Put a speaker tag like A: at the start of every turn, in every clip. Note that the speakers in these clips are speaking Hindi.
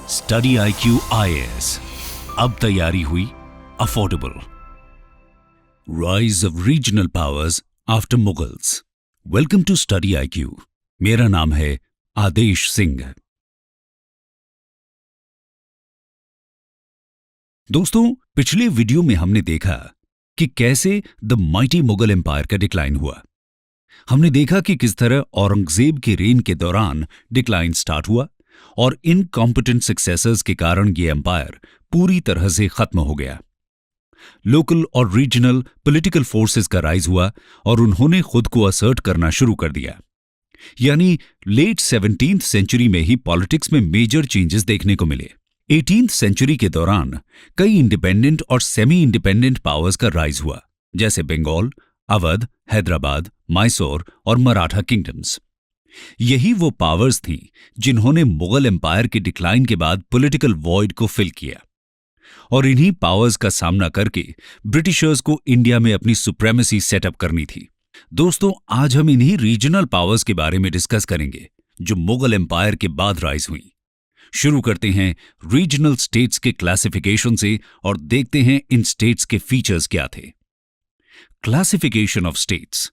A: स्टडी IQ IAS, अब तैयारी हुई affordable. Rise of regional powers after Mughals. Welcome to Study IQ। मेरा नाम है आदेश सिंह। दोस्तों, पिछले वीडियो में हमने देखा कि कैसे द माइटी मुगल एम्पायर का डिक्लाइन हुआ। हमने देखा कि किस तरह औरंगजेब के रेन के दौरान डिक्लाइन स्टार्ट हुआ और इनकॉम्पिटेंट सक्सेसर्स के कारण ये एम्पायर पूरी तरह से खत्म हो गया। लोकल और रीजनल पॉलिटिकल फोर्सेस का राइज हुआ और उन्होंने खुद को असर्ट करना शुरू कर दिया। यानी लेट 17th सेंचुरी में ही पॉलिटिक्स में मेजर चेंजेस देखने को मिले। 18th सेंचुरी के दौरान कई इंडिपेंडेंट और सेमी इंडिपेंडेंट पावर्स का राइज हुआ, जैसे बंगाल, अवध, हैदराबाद, मैसूर और मराठा किंगडम्स। यही वो पावर्स थी जिन्होंने मुगल एम्पायर के डिक्लाइन के बाद पॉलिटिकल वॉइड को फिल किया, और इन्हीं पावर्स का सामना करके ब्रिटिशर्स को इंडिया में अपनी सुप्रेमेसी सेटअप करनी थी। दोस्तों, आज हम इन्हीं रीजनल पावर्स के बारे में डिस्कस करेंगे जो मुगल एम्पायर के बाद राइज हुई। शुरू करते हैं रीजनल स्टेट्स के क्लासिफिकेशन से और देखते हैं इन स्टेट्स के फीचर्स क्या थे। Classification of states.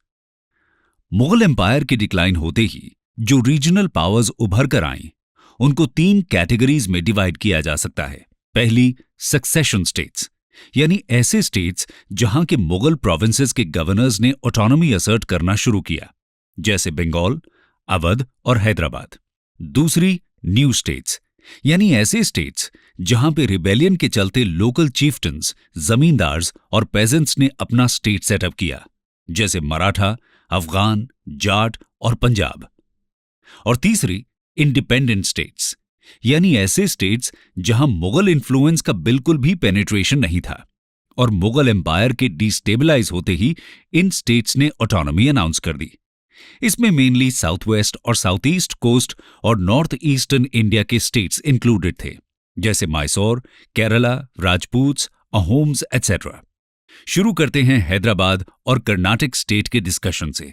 A: Mughal empire के डिक्लाइन होते ही जो रीजनल पावर्स उभर कर आईं, उनको 3 कैटेगरीज में डिवाइड किया जा सकता है। पहली, सक्सेशन स्टेट्स, यानी ऐसे स्टेट्स जहां के मुगल प्रोविंसेस के गवर्नर्स ने ऑटोनॉमी असर्ट करना शुरू किया, जैसे बंगाल, अवध और हैदराबाद। दूसरी, न्यू स्टेट्स, यानी ऐसे स्टेट्स जहां पे रिबेलियन के चलते लोकल चीफ्टन्स, जमींदार्स और पेजेंट्स ने अपना स्टेट सेटअप किया, जैसे मराठा, अफगान, जाट और पंजाब। और तीसरी, इंडिपेंडेंट स्टेट्स, यानी ऐसे स्टेट्स जहां मुगल इन्फ्लुएंस का बिल्कुल भी पेनिट्रेशन नहीं था और मुगल एम्पायर के डिस्टेबलाइज होते ही इन स्टेट्स ने ऑटोनॉमी अनाउंस कर दी। इसमें मेनली साउथ वेस्ट और साउथ ईस्ट कोस्ट और नॉर्थ ईस्टर्न इंडिया के स्टेट्स इंक्लूडेड थे, जैसे मैसूर, केरला, राजपूत्स, अहोम्स एटसेट्रा। शुरू करते हैं हैदराबाद और कर्नाटक स्टेट के डिस्कशन से।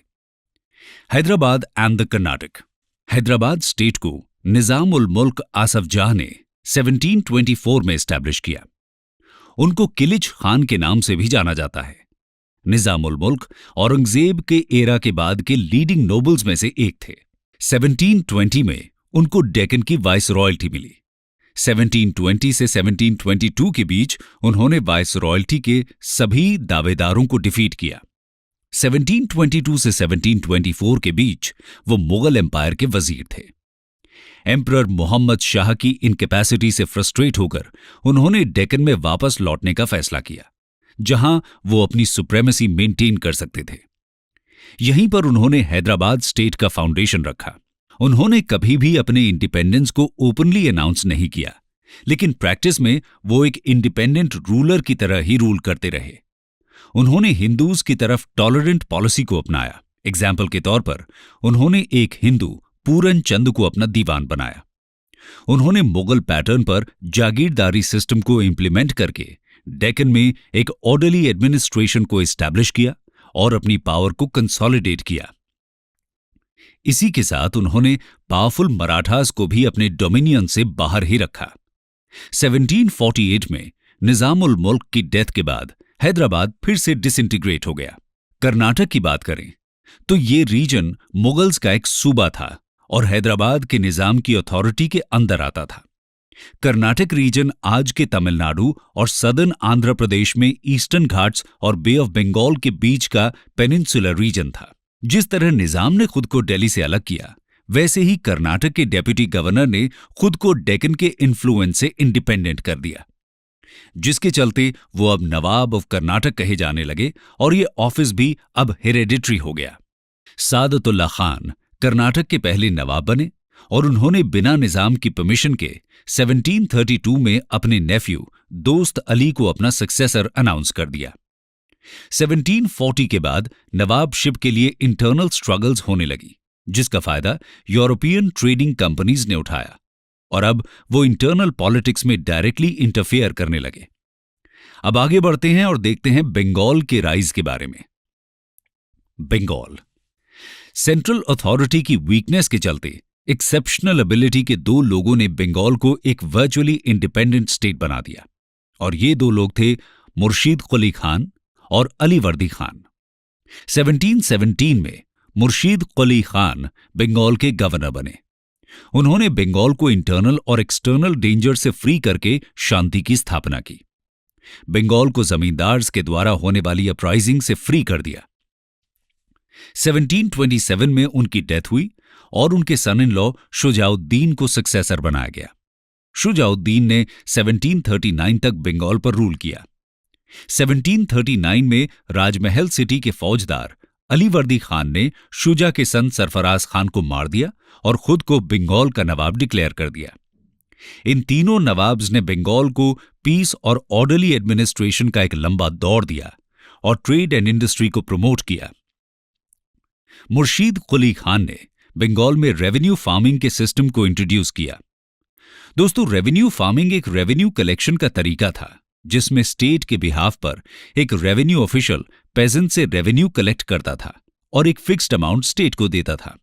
A: Hyderabad and the Karnataka. Hyderabad state को निजाम उल मुल्क आसफ जाह ने 1724 में एस्टैब्लिश किया। उनको किलिच खान के नाम से भी जाना जाता है। निजाम उल मुल्क औरंगजेब के एरा के बाद के लीडिंग नोबल्स में से एक थे। 1720 में उनको डेक्कन की वाइस रॉयल्टी मिली। 1720 से 1722 के बीच उन्होंने वाइस रॉयल्टी के सभी दावेदारों को डिफीट किया। 1722 से 1724 के बीच वो मुगल एम्पायर के वजीर थे। एम्परर मोहम्मद शाह की इनकैपेसिटी से फ्रस्ट्रेट होकर उन्होंने डेक्कन में वापस लौटने का फैसला किया, जहां वो अपनी सुप्रेमेसी मेंटेन कर सकते थे। यहीं पर उन्होंने हैदराबाद स्टेट का फाउंडेशन रखा। उन्होंने कभी भी अपने इंडिपेंडेंस को ओपनली अनाउंस नहीं किया, लेकिन प्रैक्टिस में वो एक इंडिपेंडेंट रूलर की तरह ही रूल करते रहे। उन्होंने हिंदूज की तरफ टॉलरेंट पॉलिसी को अपनाया। एग्जाम्पल के तौर पर उन्होंने एक हिंदू पूरन चंद को अपना दीवान बनाया। उन्होंने मुगल पैटर्न पर जागीरदारी सिस्टम को इंप्लीमेंट करके डेक्कन में एक ऑर्डरली एडमिनिस्ट्रेशन को एस्टैब्लिश किया और अपनी पावर को कंसोलिडेट किया। इसी के साथ उन्होंने पावरफुल मराठास को भी अपने डोमिनियन से बाहर ही रखा। 1748 में निजाम उल मुल्क की डेथ के बाद हैदराबाद फिर से डिसइंटीग्रेट हो गया। कर्नाटक की बात करें तो ये रीजन मुगल्स का एक सूबा था और हैदराबाद के निजाम की अथॉरिटी के अंदर आता था। कर्नाटक रीजन आज के तमिलनाडु और सदर्न आंध्र प्रदेश में ईस्टर्न घाट्स और बे ऑफ बंगाल के बीच का पेनिनसुलर रीजन था। जिस तरह निजाम ने खुद को दिल्ली से अलग किया, वैसे ही कर्नाटक के डेप्यूटी गवर्नर ने खुद को डेक्कन के इन्फ्लुएंस से इंडिपेंडेंट कर दिया, जिसके चलते वो अब नवाब ऑफ कर्नाटक कहे जाने लगे और ये ऑफिस भी अब हेरेडिटरी हो गया। सादतुल्ला खान कर्नाटक के पहले नवाब बने और उन्होंने बिना निजाम की परमिशन के 1732 में अपने नेफ्यू दोस्त अली को अपना सक्सेसर अनाउंस कर दिया। 1740 के बाद नवाबशिप के लिए इंटरनल स्ट्रगल्स होने लगी, जिसका फायदा यूरोपियन ट्रेडिंग कंपनीज ने उठाया और अब वो इंटरनल पॉलिटिक्स में डायरेक्टली इंटरफेयर करने लगे। अब आगे बढ़ते हैं और देखते हैं बंगाल के राइज के बारे में। बंगाल। सेंट्रल अथॉरिटी की वीकनेस के चलते एक्सेप्शनल एबिलिटी के दो लोगों ने बंगाल को एक वर्चुअली इंडिपेंडेंट स्टेट बना दिया और ये दो लोग थे मुर्शीद कुली खान और अली वर्दी खान। 1717 में मुर्शीद कुली खान बंगाल के गवर्नर बने। उन्होंने बंगाल को इंटरनल और एक्सटर्नल डेंजर से फ्री करके शांति की स्थापना की। बंगाल को जमींदार्स के द्वारा होने वाली अपराइजिंग से फ्री कर दिया। 1727 में उनकी डेथ हुई और उनके सन इन लॉ शुजाउद्दीन को सक्सेसर बनाया गया। शुजाउद्दीन ने 1739 तक बंगाल पर रूल किया। 1739 में राजमहल सिटी के फौजदार अली वर्दी खान ने शुजा के सन सरफराज खान को मार दिया और खुद को बंगाल का नवाब डिक्लेयर कर दिया। इन तीनों नवाब्स ने बंगाल को पीस और ऑर्डरली एडमिनिस्ट्रेशन का एक लंबा दौर दिया और ट्रेड एंड इंडस्ट्री को प्रमोट किया। मुर्शीद कुली खान ने बंगाल में रेवेन्यू फार्मिंग के सिस्टम को इंट्रोड्यूस किया। दोस्तों, रेवेन्यू फार्मिंग एक रेवेन्यू कलेक्शन का तरीका था जिसमें स्टेट के बिहाफ पर एक रेवेन्यू ऑफिशियल पेजेंट से रेवेन्यू कलेक्ट करता था और एक फिक्स्ड अमाउंट स्टेट को देता था।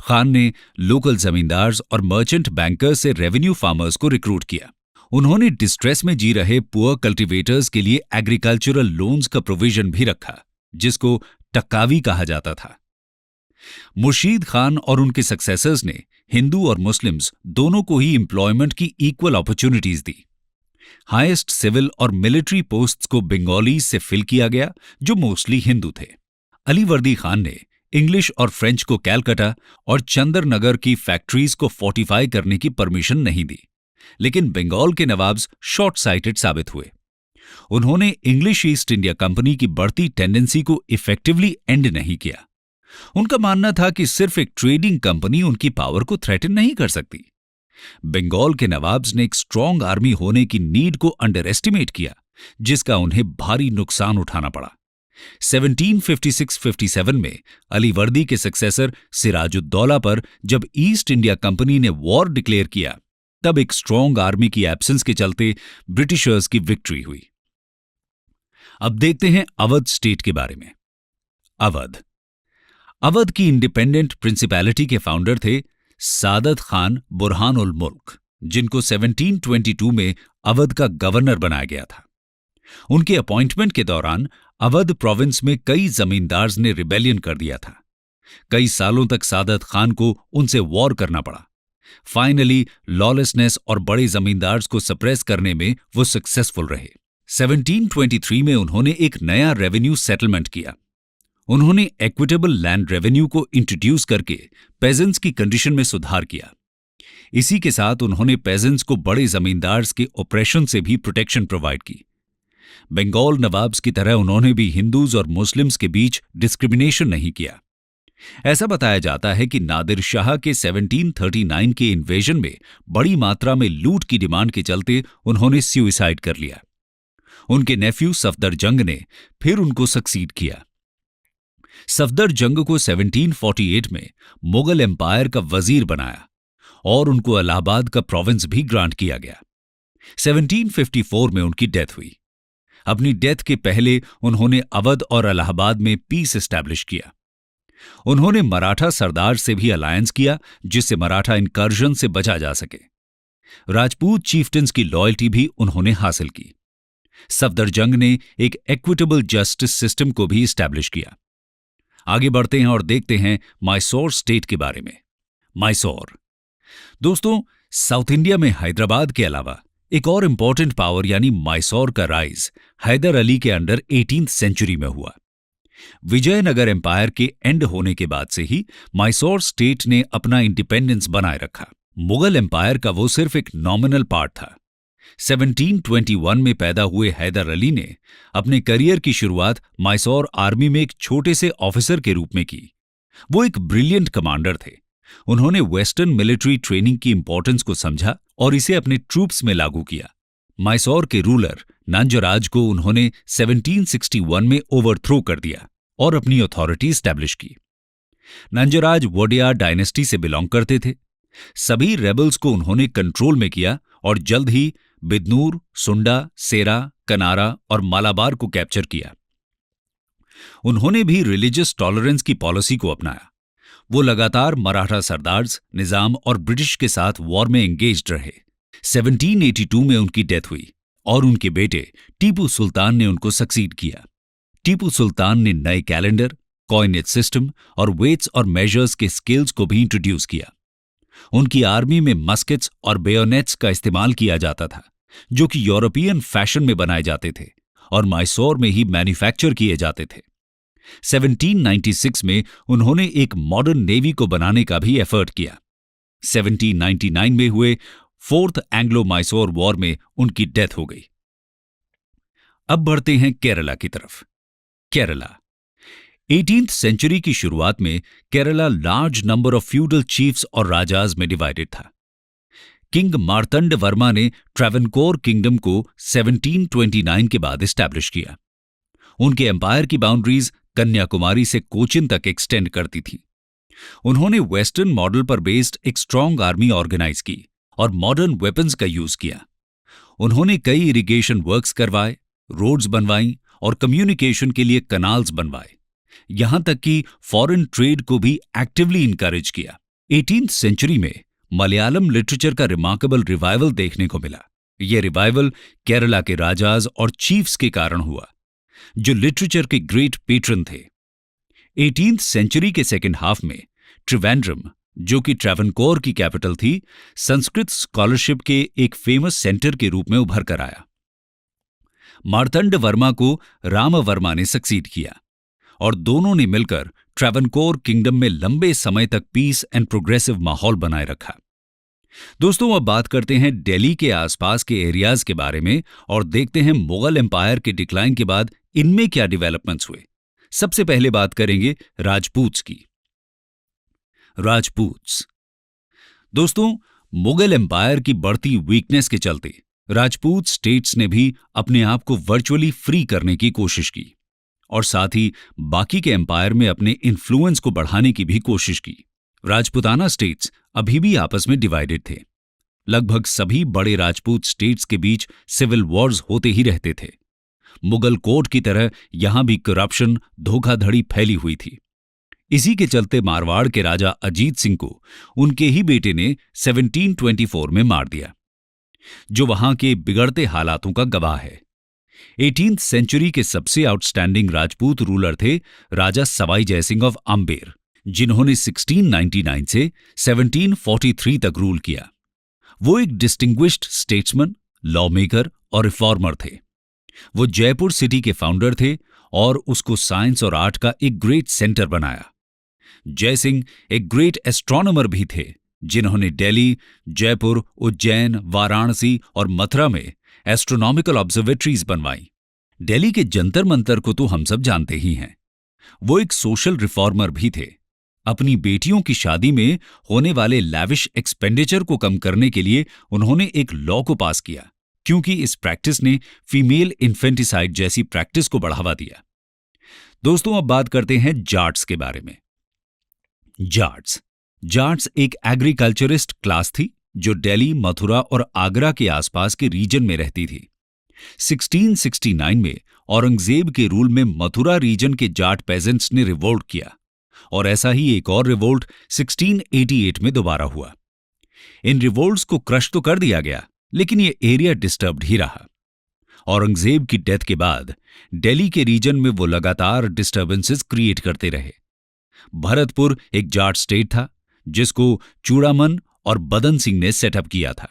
A: खान ने लोकल जमींदार्स और मर्चेंट बैंकर्स से रेवेन्यू फार्मर्स को रिक्रूट किया। उन्होंने डिस्ट्रेस में जी रहे पुअर कल्टीवेटर्स के लिए एग्रीकल्चरल लोन्स का प्रोविजन भी रखा, जिसको टक्कावी कहा जाता था। मुर्शीद खान और उनके सक्सेसर्स ने हिंदू और मुस्लिम्स दोनों को ही एम्प्लॉयमेंट की इक्वल अपॉर्चुनिटीज दी। हाईएस्ट सिविल और मिलिट्री पोस्ट्स को बंगालीज से फिल किया गया जो मोस्टली हिंदू थे। अली वर्दी खान ने इंग्लिश और फ्रेंच को कैलकाटा और चंदरनगर की फैक्ट्रीज को फोर्टिफाई करने की परमिशन नहीं दी, लेकिन बंगाल के नवाब्स शॉर्ट साइटेड साबित हुए। उन्होंने इंग्लिश ईस्ट इंडिया कंपनी की बढ़ती टेंडेंसी को इफेक्टिवली एंड नहीं किया। उनका मानना था कि सिर्फ एक ट्रेडिंग कंपनी उनकी पावर को थ्रेटन नहीं कर सकती। बंगाल के नवाब्स ने एक स्ट्रांग आर्मी होने की नीड को अंडर एस्टिमेट किया, जिसका उन्हें भारी नुकसान उठाना पड़ा। 1756-57 में अली वर्दी के सक्सेसर सिराजुद्दौला पर जब ईस्ट इंडिया कंपनी ने वॉर डिक्लेयर किया, तब एक स्ट्रांग आर्मी की एब्सेंस के चलते ब्रिटिशर्स की विक्ट्री हुई। अब देखते हैं अवध स्टेट के बारे में। अवध की इंडिपेंडेंट प्रिंसिपैलिटी के फाउंडर थे सादत खान बुरहान उल मुल्क, जिनको 1722 में अवध का गवर्नर बनाया गया था। उनके अपॉइंटमेंट के दौरान अवध प्रोविंस में कई जमींदार्स ने रिबेलियन कर दिया था। कई सालों तक सादत खान को उनसे वॉर करना पड़ा। फाइनली लॉलेसनेस और बड़े जमींदार्स को सप्रेस करने में वो सक्सेसफुल रहे। 1723 में उन्होंने एक नया रेवेन्यू सेटलमेंट किया। उन्होंने इक्विटेबल लैंड रेवेन्यू को इंट्रोड्यूस करके पेजेंट्स की कंडीशन में सुधार किया। इसी के साथ उन्होंने पेजेंट्स को बड़े जमींदार्स के ऑपरेशन से भी प्रोटेक्शन प्रोवाइड की। बंगाल नवाब्स की तरह उन्होंने भी हिंदूज और मुस्लिम्स के बीच डिस्क्रिमिनेशन नहीं किया। ऐसा बताया जाता है कि नादिर शाह के 1739 के इन्वेजन में बड़ी मात्रा में लूट की डिमांड के चलते उन्होंने सुसाइड कर लिया। उनके नेफ्यू सफदर जंग ने फिर उनको सक्सीड किया। सफदर जंग को 1748 में मुगल एम्पायर का वजीर बनाया और उनको इलाहाबाद का प्रोविंस भी ग्रांट किया गया। 1754 में उनकी डेथ हुई। अपनी डेथ के पहले उन्होंने अवध और इलाहाबाद में पीस एस्टैब्लिश किया। उन्होंने मराठा सरदार से भी अलायंस किया, जिससे मराठा इनकर्जन से बचा जा सके। राजपूत चीफ्टन्स की लॉयल्टी भी उन्होंने हासिल की। सफदर जंग ने एक इक्विटेबल जस्टिस सिस्टम को भी एस्टैब्लिश किया। आगे बढ़ते हैं और देखते हैं मैसूर स्टेट के बारे में। मैसूर दोस्तों, साउथ इंडिया में हैदराबाद के अलावा एक और इंपॉर्टेंट पावर यानी मैसूर का राइज हैदर अली के अंडर 18th सेंचुरी में हुआ। विजयनगर एम्पायर के एंड होने के बाद से ही मैसूर स्टेट ने अपना इंडिपेंडेंस बनाए रखा। मुगल एम्पायर का वो सिर्फ एक नॉमिनल पार्ट था। 1721 में पैदा हुए हैदर अली ने अपने करियर की शुरुआत मैसूर आर्मी में एक छोटे से ऑफिसर के रूप में की। वो एक ब्रिलियंट कमांडर थे। उन्होंने वेस्टर्न मिलिट्री ट्रेनिंग की इंपॉर्टेंस को समझा और इसे अपने ट्रूप्स में लागू किया। मैसूर के रूलर नंजराज को उन्होंने 1761 में ओवरथ्रो कर दिया और अपनी अथॉरिटी स्टैब्लिश की। नंजराज वोडियार डायनेस्टी से बिलोंग करते थे। सभी रेबल्स को उन्होंने कंट्रोल में किया और जल्द ही बिदनूर, सुंडा, सेरा, कनारा और मालाबार को कैप्चर किया। उन्होंने भी रिलीजियस टॉलरेंस की पॉलिसी को अपनाया। वो लगातार मराठा सरदार्स, निजाम और ब्रिटिश के साथ वॉर में एंगेज्ड रहे। 1782 में उनकी डेथ हुई और उनके बेटे टीपू सुल्तान ने उनको सक्सीड किया। टीपू सुल्तान ने नए कैलेंडर, कॉइनेज सिस्टम और वेट्स और मेजर्स के स्केल्स को भी इंट्रोड्यूस किया। उनकी आर्मी में मस्केट्स और बेयोनेट्स का इस्तेमाल किया जाता था, जो कि यूरोपियन फैशन में बनाए जाते थे और मैसूर में ही मैन्युफैक्चर किए जाते थे। 1796 में उन्होंने एक मॉडर्न नेवी को बनाने का भी एफर्ट किया। 1799 में हुए फोर्थ एंग्लो मैसूर वॉर में उनकी डेथ हो गई। अब बढ़ते हैं केरला की तरफ। केरला 18th सेंचुरी की शुरुआत में Kerala large number of feudal chiefs और राजाज में डिवाइडेड था। किंग मार्तंड वर्मा ने ट्रावनकोर किंगडम को 1729 के बाद एस्टैब्लिश किया। उनके एम्पायर की बाउंड्रीज कन्याकुमारी से कोचिन तक एक्सटेंड करती थी। उन्होंने वेस्टर्न मॉडल पर बेस्ड एक स्ट्रांग आर्मी ऑर्गेनाइज की और मॉडर्न वेपन्स का यूज किया। उन्होंने कई इरिगेशन वर्क्स करवाए, रोड्स बनवाई और कम्युनिकेशन के लिए कनाल्स बनवाए। यहां तक कि फॉरेन ट्रेड को भी एक्टिवली इंकरेज किया। 18th सेंचुरी में मलयालम लिटरेचर का रिमार्केबल रिवाइवल देखने को मिला। यह रिवाइवल केरला के राजाज और चीफ्स के कारण हुआ, जो लिटरेचर के ग्रेट पेट्रन थे। 18th सेंचुरी के सेकेंड हाफ में त्रिवेंद्रम, जो कि ट्रावनकोर की कैपिटल थी, संस्कृत स्कॉलरशिप के एक फेमस सेंटर के रूप में उभर कर आया। मार्तंड वर्मा को राम वर्मा ने सक्सीड किया और दोनों ने मिलकर ट्रावनकोर किंगडम में लंबे समय तक पीस एंड प्रोग्रेसिव माहौल बनाए रखा। दोस्तों, अब बात करते हैं दिल्ली के आसपास के एरियाज के बारे में और देखते हैं मुगल एम्पायर के डिक्लाइन के बाद इनमें क्या डेवलपमेंट्स हुए। सबसे पहले बात करेंगे राजपूत्स की। राजपूत्स दोस्तों, मुगल एम्पायर की बढ़ती वीकनेस के चलते राजपूत स्टेट्स ने भी अपने आप को वर्चुअली फ्री करने की कोशिश की और साथ ही बाकी के एम्पायर में अपने इन्फ्लुएंस को बढ़ाने की भी कोशिश की। राजपूताना स्टेट्स अभी भी आपस में डिवाइडेड थे। लगभग सभी बड़े राजपूत स्टेट्स के बीच सिविल वॉर्स होते ही रहते थे। मुगल कोर्ट की तरह यहां भी करप्शन, धोखाधड़ी फैली हुई थी। इसी के चलते मारवाड़ के राजा अजीत सिंह को उनके ही बेटे ने 1724 में मार दिया, जो वहां के बिगड़ते हालातों का गवाह है। 18th सेंचुरी के सबसे आउटस्टैंडिंग राजपूत रूलर थे राजा सवाई जयसिंह ऑफ अम्बेर, जिन्होंने 1699 से 1743 तक रूल किया। वो एक डिस्टिंग्विश्ड स्टेट्समैन, लॉ मेकर और रिफॉर्मर थे। वो जयपुर सिटी के फाउंडर थे और उसको साइंस और आर्ट का एक ग्रेट सेंटर बनाया। जयसिंह एक ग्रेट एस्ट्रोनॉमर भी थे, जिन्होंने दिल्ली, जयपुर, उज्जैन, वाराणसी और मथुरा में एस्ट्रोनॉमिकल ऑब्जर्वेटरीज बनवाई। दिल्ली के जंतर मंतर को तो हम सब जानते ही हैं। वो एक सोशल रिफॉर्मर भी थे। अपनी बेटियों की शादी में होने वाले लैविश एक्सपेंडिचर को कम करने के लिए उन्होंने एक लॉ को पास किया, क्योंकि इस प्रैक्टिस ने फीमेल इन्फेंटिसाइड जैसी प्रैक्टिस को बढ़ावा दिया। दोस्तों, अब बात करते हैं जाट्स के बारे में। जाट्स एक एग्रीकल्चरिस्ट क्लास थी जो दिल्ली, मथुरा और आगरा के आसपास के रीजन में रहती थी। 1669 में औरंगजेब के रूल में मथुरा रीजन के जाट पेजेंट्स ने रिवोल्ट किया और ऐसा ही एक और रिवोल्ट 1688 में दोबारा हुआ। इन रिवोल्ट्स को क्रश तो कर दिया गया, लेकिन ये एरिया डिस्टर्ब्ड ही रहा। औरंगजेब की डेथ के बाद दिल्ली के रीजन में वो लगातार डिस्टर्बेंसेस क्रिएट करते रहे। भरतपुर एक जाट स्टेट था, जिसको चूड़ामन और बदन सिंह ने सेटअप किया था,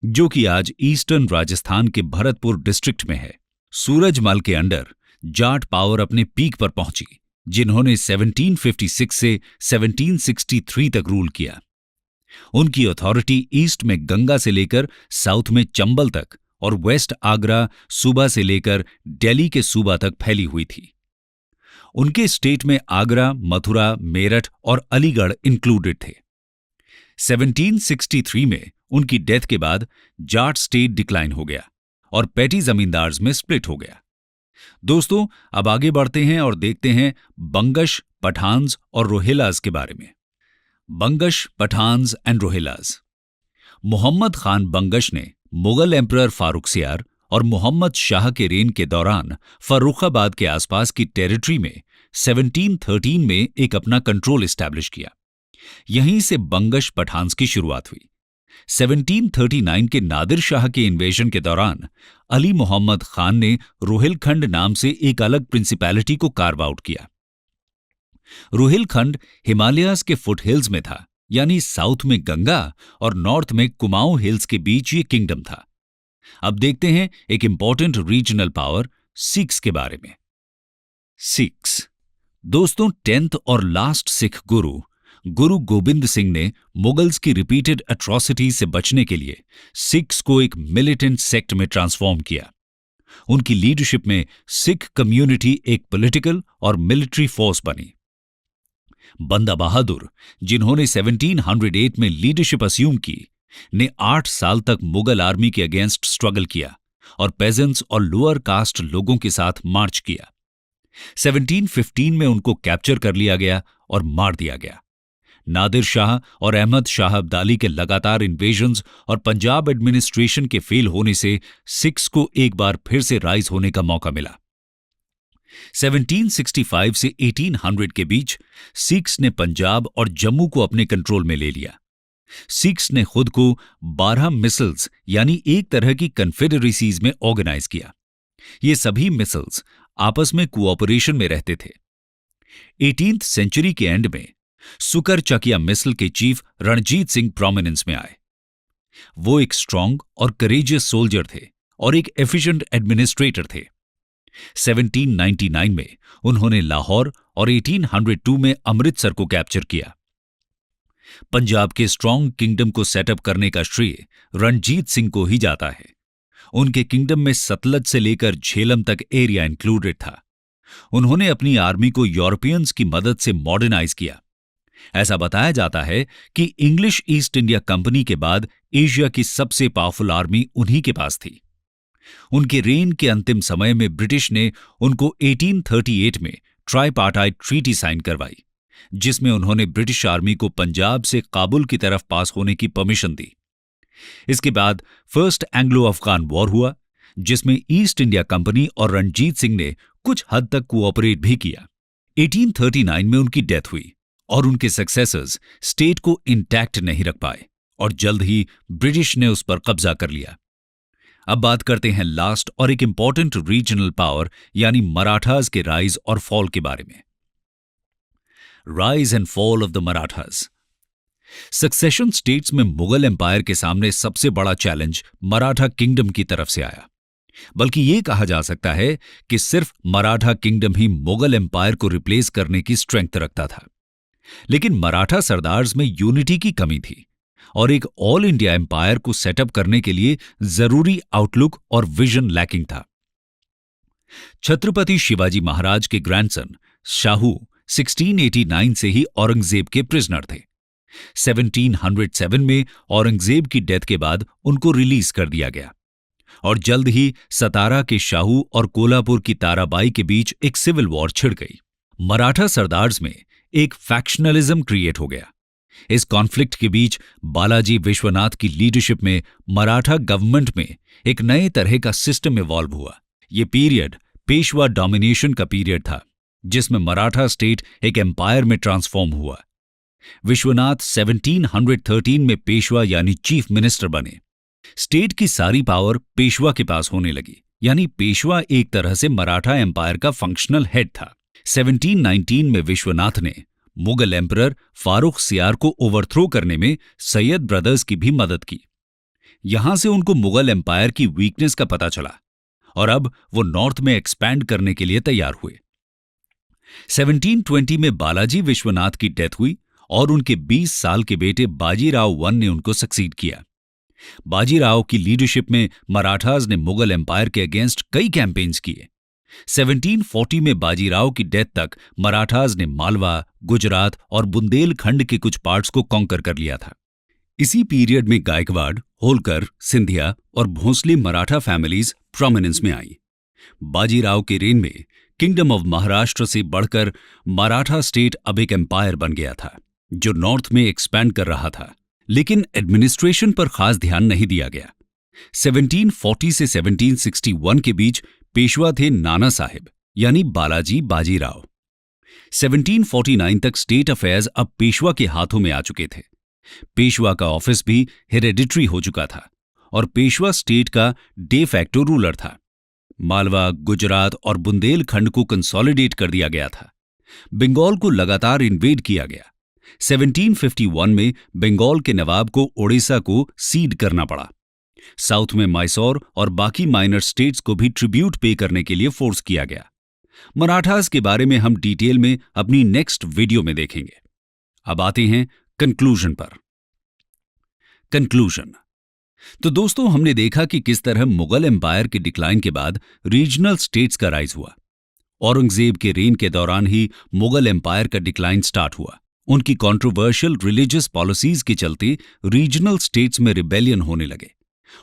A: जो कि आज ईस्टर्न राजस्थान के भरतपुर डिस्ट्रिक्ट में है। सूरजमल के अंडर जाट पावर अपने पीक पर पहुंची, जिन्होंने 1756 से 1763 तक रूल किया। उनकी अथॉरिटी ईस्ट में गंगा से लेकर साउथ में चंबल तक और वेस्ट आगरा सूबा से लेकर दिल्ली के सूबा तक फैली हुई थी। उनके स्टेट में आगरा, मथुरा, मेरठ और अलीगढ़ इंक्लूडेड थे। 1763 में उनकी डेथ के बाद जाट स्टेट डिक्लाइन हो गया और पेटी जमींदार्स में स्प्लिट हो गया। दोस्तों, अब आगे बढ़ते हैं और देखते हैं बंगश, पठान्स और रोहिलास के बारे में। बंगश, पठान्स एंड रोहिलास। मोहम्मद खान बंगश ने मुगल एम्परर फारुखसियार और मोहम्मद शाह के रेन के दौरान फर्रुखाबाद के आसपास की टेरिटरी में 1713 में एक अपना कंट्रोल एस्टैब्लिश किया। यहीं से बंगश पठान्स की शुरुआत हुई। 1739 के नादिर शाह के इन्वेजन के दौरान अली मोहम्मद खान ने रोहिलखंड नाम से एक अलग प्रिंसिपैलिटी को कार्व आउट किया। रोहिलखंड हिमालयाज के फुटहिल्स में था, यानी साउथ में गंगा और नॉर्थ में कुमाऊं हिल्स के बीच ये किंगडम था। अब देखते हैं एक इंपॉर्टेंट रीजनल पावर सिख्स के बारे में। सिख्स दोस्तों, 10th और लास्ट सिख गुरु गोबिंद सिंह ने मुगल्स की रिपीटेड एट्रॉसिटी से बचने के लिए सिख्स को एक मिलिटेंट सेक्ट में ट्रांसफॉर्म किया। उनकी लीडरशिप में सिख कम्युनिटी एक पॉलिटिकल और मिलिट्री फोर्स बनी। बंदा बहादुर, जिन्होंने 1708 में लीडरशिप अस्यूम की, ने 8 साल तक मुगल आर्मी के अगेंस्ट स्ट्रगल किया और पेजेंट्स और लोअर कास्ट लोगों के साथ मार्च किया। 1715 में उनको कैप्चर कर लिया गया और मार दिया गया। नादिर शाह और अहमद शाह अब्दाली के लगातार इन्वेजन्स और पंजाब एडमिनिस्ट्रेशन के फेल होने से सिख्स को एक बार फिर से राइज होने का मौका मिला। 1765 से 1800 के बीच सिख्स ने पंजाब और जम्मू को अपने कंट्रोल में ले लिया। सिख्स ने खुद को 12 मिसल्स यानी एक तरह की कन्फेडरेसीज में ऑर्गेनाइज किया। ये सभी मिसल्स आपस में कोऑपरेशन में रहते थे। 18th सेंचुरी के एंड में सुकर चकिया मिसल के चीफ रणजीत सिंह प्रोमिनेंस में आए। वो एक स्ट्रांग और करेजियस सोल्जर थे और एक एफिशिएंट एडमिनिस्ट्रेटर थे। 1799 में उन्होंने लाहौर और 1802 में अमृतसर को कैप्चर किया। पंजाब के स्ट्रांग किंगडम को सेटअप करने का श्रेय रणजीत सिंह को ही जाता है। उनके किंगडम में सतलज से लेकर झेलम तक एरिया इंक्लूडेड था। उन्होंने अपनी आर्मी को यूरोपियंस की मदद से मॉडर्नाइज किया। ऐसा बताया जाता है कि इंग्लिश ईस्ट इंडिया कंपनी के बाद एशिया की सबसे पावरफुल आर्मी उन्हीं के पास थी। उनके रेन के अंतिम समय में ब्रिटिश ने उनको 1838 में ट्राइपार्टाइट ट्रीटी साइन करवाई, जिसमें उन्होंने ब्रिटिश आर्मी को पंजाब से काबुल की तरफ पास होने की परमिशन दी। इसके बाद फर्स्ट एंग्लो अफगान वॉर हुआ, जिसमें ईस्ट इंडिया कंपनी और रणजीत सिंह ने कुछ हद तक कोऑपरेट भी किया। 1839 में उनकी डेथ हुई और उनके सक्सेसर्स स्टेट को इंटैक्ट नहीं रख पाए और जल्द ही ब्रिटिश ने उस पर कब्जा कर लिया। अब बात करते हैं लास्ट और एक इंपॉर्टेंट रीजनल पावर यानी मराठास के राइज और फॉल के बारे में। Rise and fall of the Marathas. Succession states में मुगल एम्पायर के सामने सबसे बड़ा चैलेंज मराठा किंगडम की तरफ से आया। बल्कि यह कहा जा सकता है कि सिर्फ मराठा किंगडम ही मुगल एम्पायर को रिप्लेस करने की स्ट्रेंथ रखता था। लेकिन मराठा सरदार्स में यूनिटी की कमी थी और एक ऑल इंडिया एम्पायर को सेटअप करने के लिए जरूरी आउटलुक और विजन लैकिंग था। छत्रपति शिवाजी महाराज के ग्रैंडसन शाहू 1689 से ही औरंगजेब के प्रिजनर थे। 1707 में औरंगजेब की डेथ के बाद उनको रिलीज कर दिया गया और जल्द ही सतारा के शाहू और कोल्हापुर की ताराबाई के बीच एक सिविल वॉर छिड़ गई। मराठा सरदार्स में एक फैक्शनलिज्म क्रिएट हो गया। इस कॉन्फ्लिक्ट के बीच बालाजी विश्वनाथ की लीडरशिप में मराठा गवर्नमेंट में एक नए तरह का सिस्टम इवॉल्व हुआ। यह पीरियड पेशवा डोमिनेशन का पीरियड था, जिसमें मराठा स्टेट एक एम्पायर में ट्रांसफॉर्म हुआ। विश्वनाथ 1713 में पेशवा यानी चीफ मिनिस्टर बने। स्टेट की सारी पावर पेशवा के पास होने लगी, यानी पेशवा एक तरह से मराठा एम्पायर का फंक्शनल हेड था। 1719 में विश्वनाथ ने मुगल एम्परर फारूक सियार को ओवरथ्रो करने में सैयद ब्रदर्स की भी मदद की। यहां से उनको मुगल एम्पायर की वीकनेस का पता चला और अब वो नॉर्थ में एक्सपैंड करने के लिए तैयार हुए। 1720 में बालाजी विश्वनाथ की डेथ हुई और उनके 20 साल के बेटे बाजीराव I ने उनको सक्सीड किया। बाजीराव की लीडरशिप में मराठास ने मुगल एम्पायर के अगेंस्ट कई कैंपेन्स किए। 1740 में बाजीराव की डेथ तक मराठास ने मालवा, गुजरात और बुंदेलखंड के कुछ पार्ट्स को कॉन्कर कर लिया था। इसी पीरियड में गायकवाड़, होलकर, सिंधिया और भोंसले मराठा फैमिलीज प्रोमिनेंस में आई। बाजीराव के रेन में किंगडम ऑफ महाराष्ट्र से बढ़कर मराठा स्टेट अब एक एम्पायर बन गया था, जो नॉर्थ में एक्सपैंड कर रहा था, लेकिन एडमिनिस्ट्रेशन पर खास ध्यान नहीं दिया गया। 1740 से 1761 के बीच पेशवा थे नाना साहिब यानी बालाजी बाजीराव। 1749 तक स्टेट अफेयर्स अब पेशवा के हाथों में आ चुके थे। पेशवा का ऑफिस भी हेरेडिटरी हो चुका था और पेशवा स्टेट का डे फैक्टो रूलर था। मालवा, गुजरात और बुंदेलखंड को कंसोलिडेट कर दिया गया था। बंगाल को लगातार इन्वेड किया गया। 1751 में बंगाल के नवाब को ओडिशा को सीड करना पड़ा। साउथ में मैसूर और बाकी माइनर स्टेट्स को भी ट्रिब्यूट पे करने के लिए फोर्स किया गया। मराठास के बारे में हम डिटेल में अपनी नेक्स्ट वीडियो में देखेंगे। अब आते हैं कंक्लूजन पर। कंक्लूजन। तो दोस्तों, हमने देखा कि किस तरह मुगल एम्पायर के डिक्लाइन के बाद रीजनल स्टेट्स का राइज हुआ। औरंगजेब के रेन के दौरान ही मुगल एम्पायर का डिक्लाइन स्टार्ट हुआ। उनकी कंट्रोवर्शियल रिलीजियस पॉलिसीज के चलते रीजनल स्टेट्स में रिबेलियन होने लगे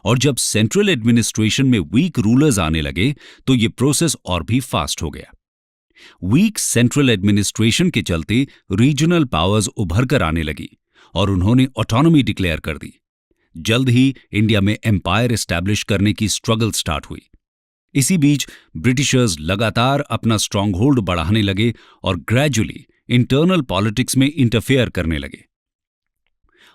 A: और जब सेंट्रल एडमिनिस्ट्रेशन में वीक रूलर्स आने लगे तो ये प्रोसेस और भी फास्ट हो गया। वीक सेंट्रल एडमिनिस्ट्रेशन के चलते रीजनल पावर्स उभर कर आने लगी और उन्होंने ऑटोनॉमी डिक्लेयर कर दी। जल्द ही इंडिया में एम्पायर एस्टैब्लिश करने की स्ट्रगल स्टार्ट हुई। इसी बीच ब्रिटिशर्स लगातार अपना स्ट्रांग होल्ड बढ़ाने लगे और ग्रेजुअली इंटरनल पॉलिटिक्स में इंटरफेयर करने लगे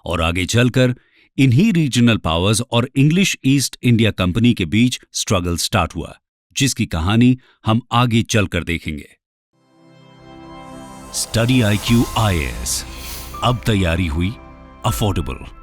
A: और आगे चलकर इन्हीं रीजनल पावर्स और इंग्लिश ईस्ट इंडिया कंपनी के बीच स्ट्रगल स्टार्ट हुआ, जिसकी कहानी हम आगे चलकर देखेंगे। स्टडी IQ IAS अब तैयारी हुई अफोर्डेबल।